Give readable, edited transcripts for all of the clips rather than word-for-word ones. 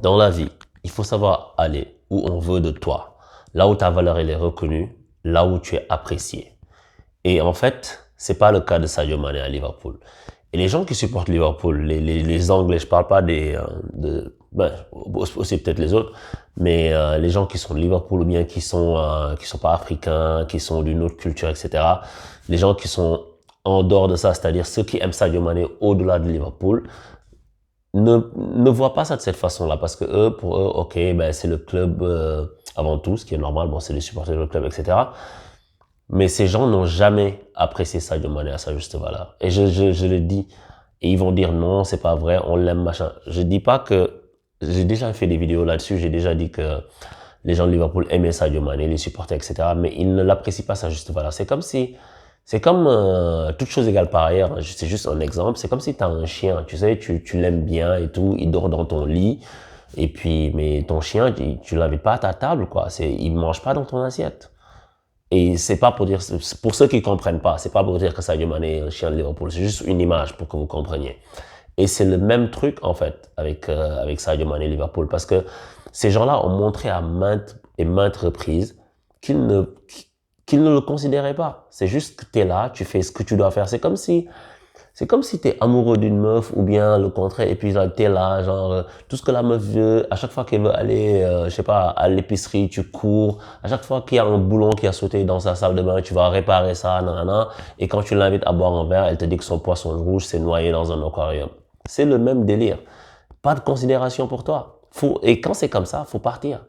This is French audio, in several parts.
Dans la vie, il faut savoir aller où on veut de toi, là où ta valeur elle est reconnue, là où tu es apprécié. Et en fait, c'est pas le cas de Sadio Mané à Liverpool. Et les gens qui supportent Liverpool, les Anglais, je parle pas aussi peut-être les autres, mais les gens qui sont de Liverpool ou bien qui sont pas africains, qui sont d'une autre culture, etc. Les gens qui sont en dehors de ça, c'est-à-dire ceux qui aiment Sadio Mané au-delà de Liverpool, ne voient pas ça de cette façon-là, parce que eux, pour eux, ok, ben c'est le club avant tout, ce qui est normal, bon, c'est les supporters du club, etc. Mais ces gens n'ont jamais apprécié Sadio Mané à sa juste valeur. Et je le dis. Et ils vont dire non, c'est pas vrai, on l'aime, machin. Je dis pas que, j'ai déjà fait des vidéos là-dessus, j'ai déjà dit que les gens de Liverpool aimaient Sadio Mané, les supporters, etc. Mais ils ne l'apprécient pas à sa juste valeur. C'est comme toute chose égale par ailleurs, hein. C'est juste un exemple. C'est comme si tu as un chien, tu sais, tu l'aimes bien et tout, il dort dans ton lit. Et puis, mais ton chien, tu l'invites pas à ta table, quoi. Il mange pas dans ton assiette. Et c'est pas pour dire, pour ceux qui comprennent pas, c'est pas pour dire que Sadio Mané est un chien de Liverpool, c'est juste une image pour que vous compreniez. Et c'est le même truc, en fait, avec Sadio Mané Liverpool, parce que ces gens-là ont montré à maintes et maintes reprises qu'ils ne, qu'ils ne le considéraient pas. C'est juste que t'es là, tu fais ce que tu dois faire. C'est comme si t'es amoureux d'une meuf ou bien le contraire et puis là, t'es là, genre, tout ce que la meuf veut, à chaque fois qu'elle veut aller, je sais pas, à l'épicerie, tu cours. À chaque fois qu'il y a un boulon qui a sauté dans sa salle de bain, tu vas réparer ça, nanana. Et quand tu l'invites à boire un verre, elle te dit que son poisson rouge s'est noyé dans un aquarium. C'est le même délire. Pas de considération pour toi. Et quand c'est comme ça, faut partir.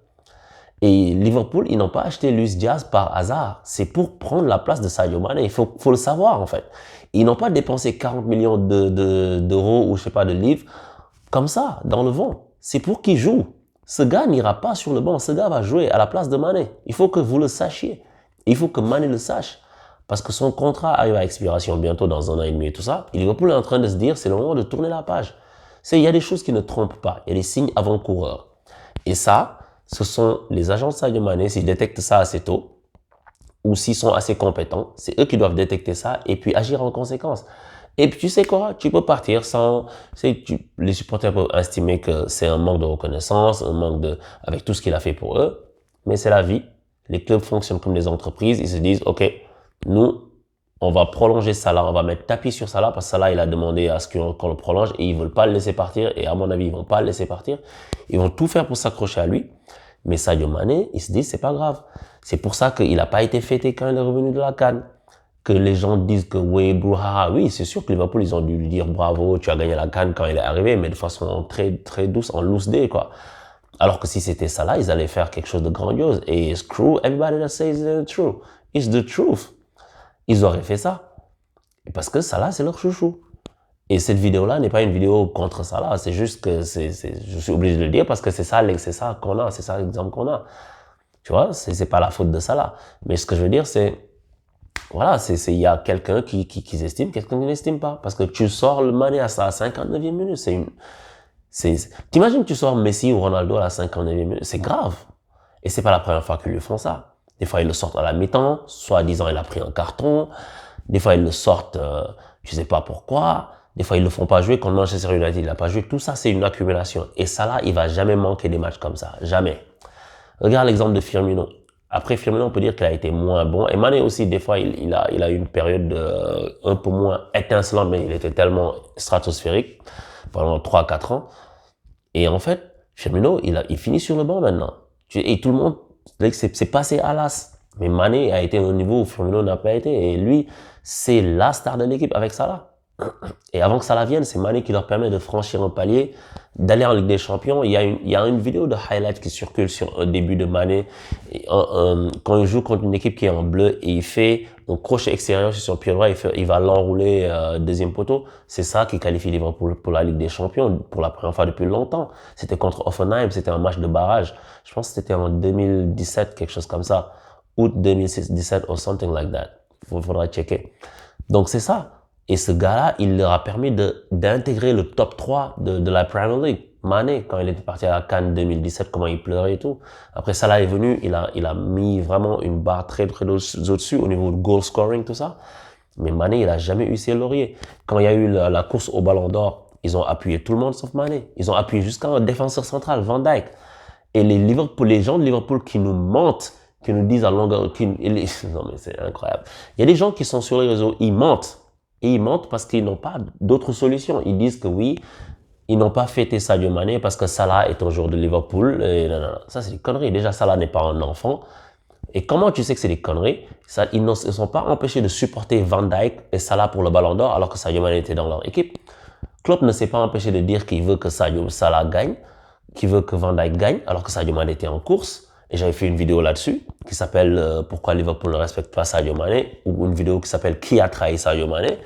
Et Liverpool, ils n'ont pas acheté Luis Diaz par hasard. C'est pour prendre la place de Sadio Mané. Faut le savoir, en fait. Ils n'ont pas dépensé 40 millions d'euros ou je sais pas de livres comme ça, dans le vent. C'est pour qu'il joue. Ce gars n'ira pas sur le banc. Ce gars va jouer à la place de Mané. Il faut que vous le sachiez. Il faut que Mané le sache. Parce que son contrat arrive à expiration bientôt dans un an et demi et tout ça. Et Liverpool est en train de se dire, c'est le moment de tourner la page. Il y a des choses qui ne trompent pas. Il y a des signes avant-coureurs. Et ça, ce sont les agents de Sadio Mané, s'ils détectent ça assez tôt, ou s'ils sont assez compétents, c'est eux qui doivent détecter ça et puis agir en conséquence. Et puis tu sais quoi, tu peux partir sans, les supporters peuvent estimer que c'est un manque de reconnaissance, avec tout ce qu'il a fait pour eux, mais c'est la vie. Les clubs fonctionnent comme des entreprises, ils se disent, ok, nous, on va prolonger Salah, on va mettre tapis sur Salah parce que Salah, il a demandé à ce qu'on le prolonge et ils veulent pas le laisser partir et à mon avis, ils vont pas le laisser partir. Ils vont tout faire pour s'accrocher à lui. Mais Sadio Mané, il se dit, c'est pas grave. C'est pour ça qu'il n'a pas été fêté quand il est revenu de la CAN. Que les gens disent que oui, brouhaha, oui, c'est sûr que Liverpool, ils ont dû lui dire bravo, tu as gagné la CAN quand il est arrivé, mais de façon très, très douce, en loose day, quoi. Alors que si c'était ça là, ils allaient faire quelque chose de grandiose. Et screw everybody that says it's true. It's the truth. Ils auraient fait ça. Parce que Salah, c'est leur chouchou. Et cette vidéo-là n'est pas une vidéo contre Salah, c'est juste que je suis obligé de le dire parce que c'est ça qu'on a, c'est ça l'exemple qu'on a. Tu vois, c'est pas la faute de Salah. Mais ce que je veux dire, voilà, il y a quelqu'un qui s'estime, quelqu'un qui n'estime pas. Parce que tu sors le Mané à sa 59e minute, t'imagines que tu sors Messi ou Ronaldo à la 59e minute, c'est grave. Et c'est pas la première fois qu'ils lui font ça. Des fois, ils le sortent à la mi-temps, soit disant il a pris un carton. Des fois, ils le sortent, je sais pas pourquoi. Des fois, ils le font pas jouer. Quand Manchester United, il a pas joué. Tout ça, c'est une accumulation. Et ça, là, il va jamais manquer des matchs comme ça. Jamais. Regarde l'exemple de Firmino. Après, Firmino, on peut dire qu'il a été moins bon. Et Mané aussi, des fois, il a eu une période un peu moins étincelante, mais il était tellement stratosphérique pendant 3-4 ans. Et en fait, Firmino, il finit sur le banc maintenant. Et tout le monde, c'est passé à l'as. Mais Mané a été au niveau où Firmino n'a pas été. Et lui, c'est la star de l'équipe avec Salah. Et avant que Salah vienne, c'est Mané qui leur permet de franchir un palier, d'aller en Ligue des Champions. Il y a une vidéo de highlight qui circule sur un début de Mané. Quand il joue contre une équipe qui est en bleu et il fait un crochet extérieur sur son pied droit, il va l'enrouler deuxième poteau. C'est ça qui qualifie Liverpool pour la Ligue des Champions pour la première fois depuis longtemps. C'était contre Hoffenheim, c'était un match de barrage. Je pense que c'était en 2017, quelque chose comme ça. Août 2017 or something like that. Faudra checker. Donc c'est ça. Et ce gars-là, il leur a permis d'intégrer le top 3 de la Premier League. Mané, quand il était parti à la CAN 2017, comment il pleurait et tout. Après, Salah est venu, il a mis vraiment une barre très, très au-dessus au niveau de goal scoring, tout ça. Mais Mané, il a jamais eu ses lauriers. Quand il y a eu la course au Ballon d'Or, Ils ont appuyé tout le monde sauf Mané. Ils ont appuyé jusqu'à un défenseur central, Van Dijk. Et les gens de Liverpool qui nous mentent, qui nous disent à longueur, non mais c'est incroyable. Il y a des gens qui sont sur les réseaux, ils mentent. Et ils mentent parce qu'ils n'ont pas d'autre solution. Ils disent que oui, ils n'ont pas fêté Sadio Mané parce que Salah est un joueur de Liverpool. Et non, non, non. Ça, c'est des conneries. Déjà, Salah n'est pas un enfant. Et comment tu sais que c'est des conneries? Ils ne se sont pas empêchés de supporter Van Dijk et Salah pour le Ballon d'Or alors que Sadio Mané était dans leur équipe. Klopp ne s'est pas empêché de dire qu'il veut que Salah gagne, qu'il veut que Van Dijk gagne alors que Sadio Mané était en course. Et j'avais fait une vidéo là-dessus qui s'appelle Pourquoi Liverpool ne respecte pas Sadio Mané, ou une vidéo qui s'appelle Qui a trahi Sadio Mané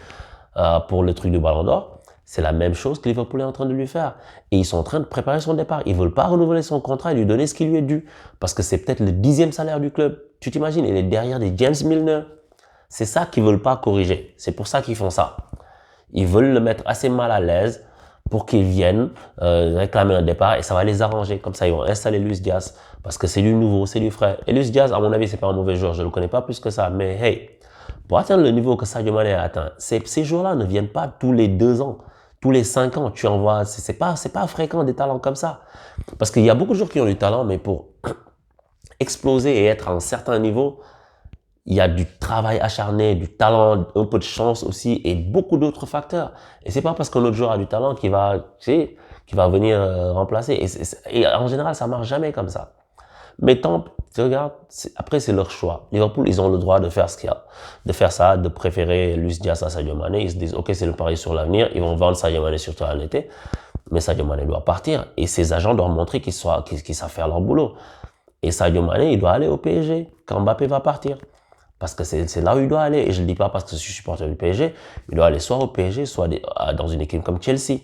pour le truc du Ballon d'Or. C'est la même chose que Liverpool est en train de lui faire. Et ils sont en train de préparer son départ. Ils veulent pas renouveler son contrat et lui donner ce qui lui est dû. Parce que c'est peut-être le 10e salaire du club. Tu t'imagines, il est derrière des James Milner. C'est ça qu'ils veulent pas corriger. C'est pour ça qu'ils font ça. Ils veulent le mettre assez mal à l'aise pour qu'ils viennent réclamer un départ et ça va les arranger. Comme ça, ils vont installer Luis Diaz parce que c'est du nouveau, c'est du frais. Et Luis Diaz, à mon avis, c'est pas un mauvais joueur. Je le connais pas plus que ça. Mais hey, pour atteindre le niveau que Sadio Mané a atteint, ces joueurs-là ne viennent pas tous les 2 ans. Tous les 5 ans, tu en vois, c'est pas fréquent des talents comme ça. Parce qu'il y a beaucoup de joueurs qui ont du talent, mais pour exploser et être à un certain niveau, il y a du travail acharné, du talent, un peu de chance aussi et beaucoup d'autres facteurs. Et c'est pas parce qu'un autre joueur a du talent qu'il va, tu sais, qu'il va venir remplacer. Et en général, ça marche jamais comme ça. Mais tant, tu regardes, après c'est leur choix. Liverpool, ils ont le droit de faire ce qu'il y a, de faire ça, de préférer Luis Diaz à Sadio Mané. Ils se disent, ok, c'est le pari sur l'avenir. Ils vont vendre Sadio Mané surtout à l'été. Mais Sadio Mané doit partir. Et ses agents doivent montrer qu'ils savent faire leur boulot. Et Sadio Mané, il doit aller au PSG quand Mbappé va partir. Parce que c'est là où il doit aller. Et je ne le dis pas parce que je suis supporter du PSG. Il doit aller soit au PSG, soit dans une équipe comme Chelsea.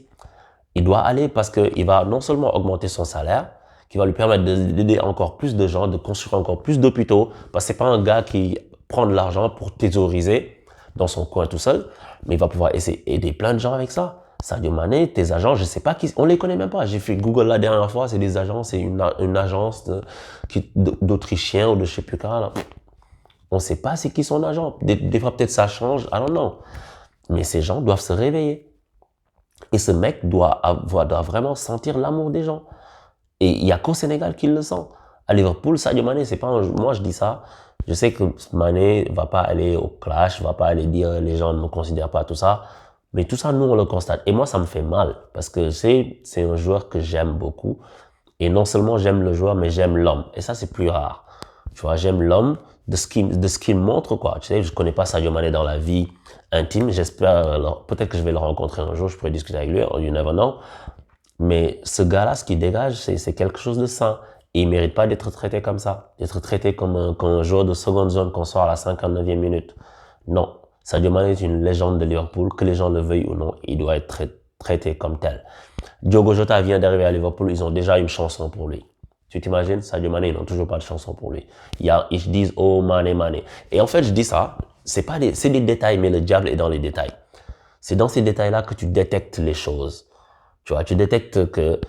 Il doit aller parce qu'il va non seulement augmenter son salaire, qui va lui permettre d'aider encore plus de gens, de construire encore plus d'hôpitaux, parce que c'est pas un gars qui prend de l'argent pour thésauriser dans son coin tout seul, mais il va pouvoir essayer d'aider plein de gens avec ça. Sadio Mané, tes agents, je sais pas qui, on les connaît même pas. J'ai fait Google la dernière fois, c'est des agents, c'est une agence d'Autrichiens ou de je sais plus quoi, là. On sait pas c'est qui son agent. Des fois peut-être ça change, I don't know. Mais ces gens doivent se réveiller. Et ce mec doit vraiment sentir l'amour des gens. Et il y a qu'au Sénégal qu'il le sent. À Liverpool, Sadio Mané, c'est pas moi je dis ça. Je sais que Mané va pas aller au clash, va pas aller dire les gens ne me considèrent pas, tout ça. Mais tout ça, nous, on le constate. Et moi, ça me fait mal. Parce que c'est un joueur que j'aime beaucoup. Et non seulement j'aime le joueur, mais j'aime l'homme. Et ça, c'est plus rare. Tu vois, j'aime l'homme de ce qu'il montre, quoi. Tu sais, je connais pas Sadio Mané dans la vie intime. J'espère, peut-être que je vais le rencontrer un jour, je pourrais discuter avec lui, you never know. Mais ce gars-là, ce qu'il dégage, c'est quelque chose de sain. Et il mérite pas d'être traité comme ça. D'être traité comme un joueur de seconde zone qu'on sort à la 59e minute. Non. Sadio Mané est une légende de Liverpool, que les gens le veuillent ou non. Il doit être traité comme tel. Diogo Jota vient d'arriver à Liverpool, ils ont déjà une chanson pour lui. Tu t'imagines, Sadio Mané, ils n'ont toujours pas de chanson pour lui. Ils disent, oh, Mané, Mané. Et en fait, je dis ça, c'est des détails, mais le diable est dans les détails. C'est dans ces détails-là que tu détectes les choses. Tu vois, tu détectes que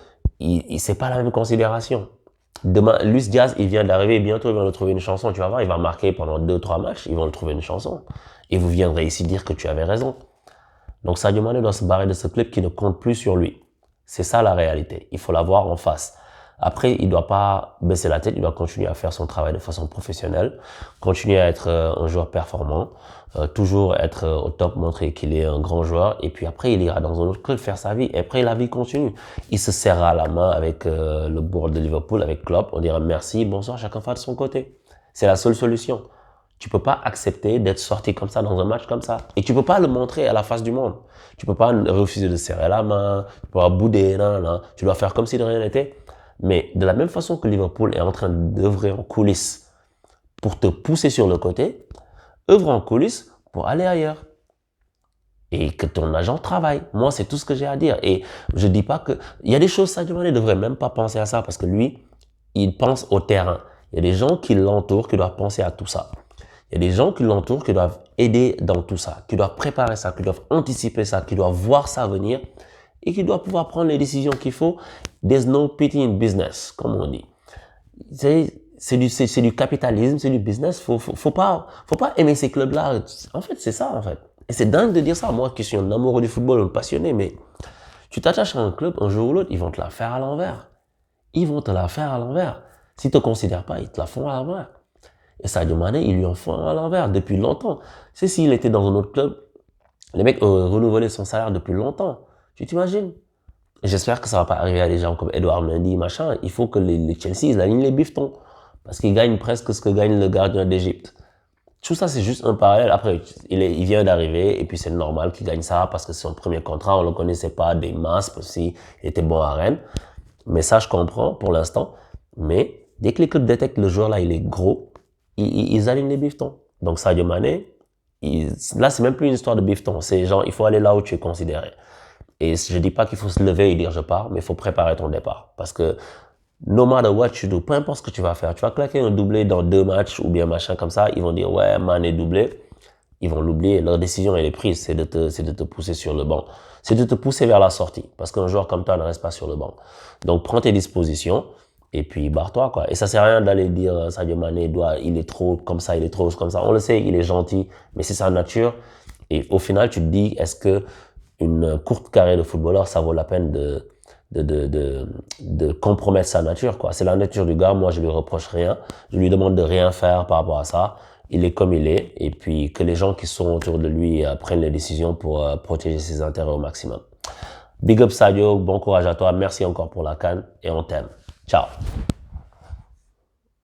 c'est pas la même considération. Demain, Luis Diaz, il vient d'arriver, bientôt ils vont lui trouver une chanson, tu vas voir, il va marquer pendant 2-3 matchs, ils vont lui trouver une chanson. Et vous viendrez ici dire que tu avais raison. Donc Sadio Mané doit se barrer de ce club qui ne compte plus sur lui. C'est ça la réalité. Il faut l'avoir en face. Après, il doit pas baisser la tête, il doit continuer à faire son travail de façon professionnelle, continuer à être un joueur performant, toujours être au top, montrer qu'il est un grand joueur, et puis après, il ira dans un autre club faire sa vie, et après, la vie continue. Il se serrera la main avec le board de Liverpool, avec Klopp, on dira merci, bonsoir, chacun va de son côté. C'est la seule solution. Tu peux pas accepter d'être sorti comme ça dans un match comme ça. Et tu peux pas le montrer à la face du monde. Tu peux pas refuser de serrer la main, tu peux pas bouder, non. Tu dois faire comme si de rien n'était. Mais de la même façon que Liverpool est en train d'œuvrer en coulisses pour te pousser sur le côté, œuvre en coulisses pour aller ailleurs. Et que ton agent travaille. Moi, c'est tout ce que j'ai à dire. Et je dis pas que... Il y a des choses, Sadio Mané ne devrait même pas penser à ça parce que lui, il pense au terrain. Il y a des gens qui l'entourent qui doivent penser à tout ça. Il y a des gens qui l'entourent qui doivent aider dans tout ça, qui doivent préparer ça, qui doivent anticiper ça, qui doivent voir ça venir et qui doivent pouvoir prendre les décisions qu'il faut. There's no pity in business, comme on dit. C'est du capitalisme, c'est du business. Faut pas aimer ces clubs-là. En fait, c'est ça, en fait. Et c'est dingue de dire ça. Moi, qui suis un amoureux du football, un passionné, mais Tu t'attaches à un club, un jour ou l'autre, ils vont te la faire à l'envers. Ils vont te la faire à l'envers. S'ils te considèrent pas, ils te la font à l'envers. Et Sadio Mané, ils lui en font à l'envers depuis longtemps. C'est s'il était dans un autre club, les mecs auraient renouvelé son salaire depuis longtemps. Tu t'imagines? J'espère que ça va pas arriver à des gens comme Edouard Mendy, machin. Il faut que les Chelsea, ils alignent les bifetons. Parce qu'ils gagnent presque ce que gagne le gardien d'Égypte. Tout ça, c'est juste un parallèle. Après, il vient d'arriver et puis c'est normal qu'il gagne ça parce que c'est son premier contrat. On le connaissait pas des masses parce qu'il était bon à Rennes. Mais ça, je comprends pour l'instant. Mais dès que les clubs détectent le joueur là, il est gros, ils alignent les bifetons. Donc Sadio Mané, là, c'est même plus une histoire de bifton. C'est genre, il faut aller là où tu es considéré. Et je dis pas qu'il faut se lever et dire je pars, mais il faut préparer ton départ. Parce que no matter what you do, peu importe ce que tu vas faire, tu vas claquer un doublé dans 2 matchs ou bien machin comme ça, ils vont dire ouais, Mané doublé. Ils vont l'oublier. Leur décision, elle est prise. C'est de te pousser sur le banc. C'est de te pousser vers la sortie. Parce qu'un joueur comme toi ne reste pas sur le banc. Donc, prends tes dispositions et puis barre-toi, quoi. Et ça sert à rien d'aller dire Sadio Mané il est trop comme ça, il est trop comme ça. On le sait, il est gentil, mais c'est sa nature. Et au final, tu te dis, est-ce que une courte carrière de footballeur, ça vaut la peine de compromettre sa nature, quoi. C'est la nature du gars. Moi, je lui reproche rien. Je lui demande de rien faire par rapport à ça. Il est comme il est. Et puis, que les gens qui sont autour de lui prennent les décisions pour protéger ses intérêts au maximum. Big up Sadio. Bon courage à toi. Merci encore pour la CAN et on t'aime. Ciao.